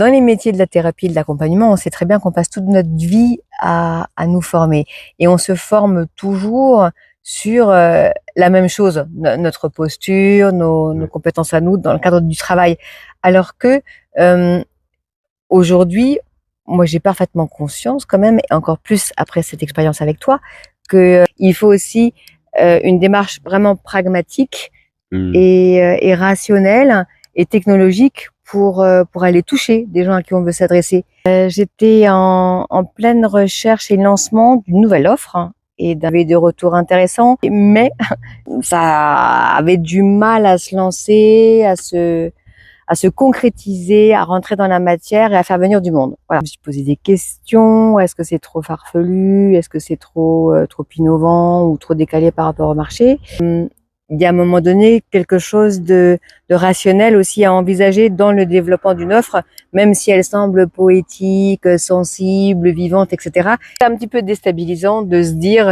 Dans les métiers de la thérapie et de l'accompagnement, on sait très bien qu'on passe toute notre vie à nous former et on se forme toujours sur la même chose, notre posture, nos compétences à nous dans le cadre du travail. Alors que aujourd'hui, moi j'ai parfaitement conscience quand même, et encore plus après cette expérience avec toi, que il faut aussi une démarche vraiment pragmatique et rationnelle et technologique pour aller toucher des gens à qui on veut s'adresser. J'étais en pleine recherche et lancement d'une nouvelle offre, hein, et d'avait des retours intéressants, mais ça avait du mal à se lancer, à se concrétiser, à rentrer dans la matière et à faire venir du monde. Voilà. Je me suis posé des questions. Est-ce que c'est trop farfelu? Est-ce que c'est trop innovant ou trop décalé par rapport au marché? Il y a à un moment donné quelque chose de rationnel aussi à envisager dans le développement d'une offre, même si elle semble poétique, sensible, vivante, etc. C'est un petit peu déstabilisant de se dire,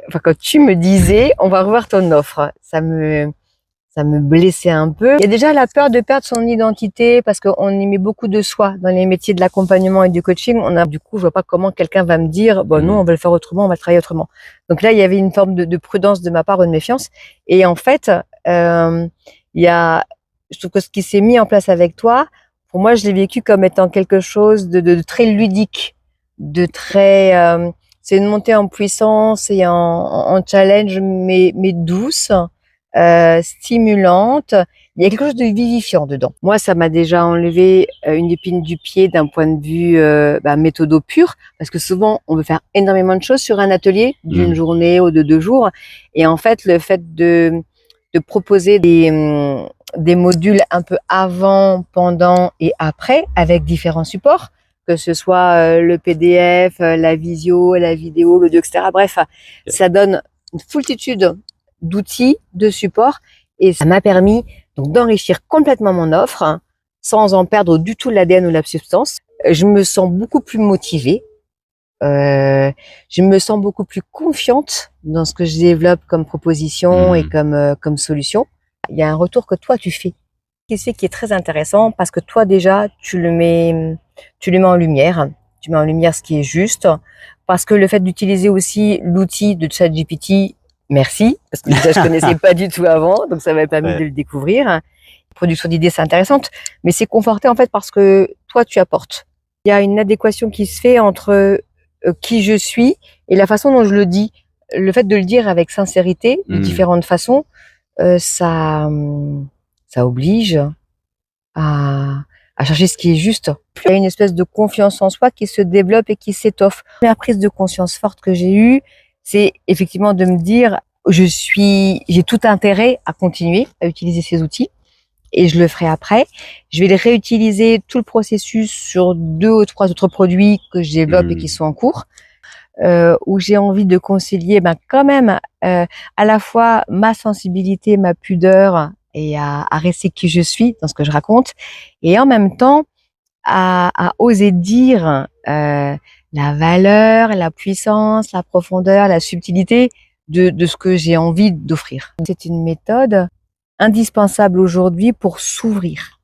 enfin quand tu me disais, on va revoir ton offre, ça me blessait un peu. Il y a déjà la peur de perdre son identité parce qu'on y met beaucoup de soi dans les métiers de l'accompagnement et du coaching. Du coup, je vois pas comment quelqu'un va me dire, bon, non, on va le faire autrement, on va le travailler autrement. Donc là, il y avait une forme de prudence de ma part ou de méfiance. Et en fait, je trouve que ce qui s'est mis en place avec toi, pour moi, je l'ai vécu comme étant quelque chose de très ludique, de très, c'est une montée en puissance et en challenge, mais douce. Stimulante. Il y a quelque chose de vivifiant dedans. Moi, ça m'a déjà enlevé une épine du pied d'un point de vue méthodo pur, parce que souvent, on veut faire énormément de choses sur un atelier d'une journée ou de 2 jours. Et en fait, le fait de proposer des modules un peu avant, pendant et après, avec différents supports, que ce soit le PDF, la visio, la vidéo, l'audio, etc. Bref, ça donne une foultitude d'outils, de supports, et ça m'a permis donc d'enrichir complètement mon offre, hein, sans en perdre du tout l'ADN ou la substance. Je me sens beaucoup plus motivée, je me sens beaucoup plus confiante dans ce que je développe comme proposition et comme solution. Il y a un retour que toi tu fais, qui est très intéressant parce que toi déjà tu le mets en lumière, tu mets en lumière ce qui est juste, parce que le fait d'utiliser aussi l'outil de ChatGPT, merci, parce que déjà je connaissais pas du tout avant, donc ça m'a permis de le découvrir. Production d'idées, c'est intéressante, mais c'est conforté en fait parce que toi tu apportes. Il y a une adéquation qui se fait entre qui je suis et la façon dont je le dis. Le fait de le dire avec sincérité, de différentes façons, ça oblige à chercher ce qui est juste. Il y a une espèce de confiance en soi qui se développe et qui s'étoffe. La première prise de conscience forte que j'ai eue, c'est effectivement de me dire, j'ai tout intérêt à continuer à utiliser ces outils et je le ferai après. Je vais les réutiliser tout le processus sur 2 ou 3 autres produits que je développe et qui sont en cours. Où j'ai envie de concilier quand même à la fois ma sensibilité, ma pudeur et à rester qui je suis dans ce que je raconte, et en même temps à oser dire la valeur, la puissance, la profondeur, la subtilité de ce que j'ai envie d'offrir. C'est une méthode indispensable aujourd'hui pour s'ouvrir.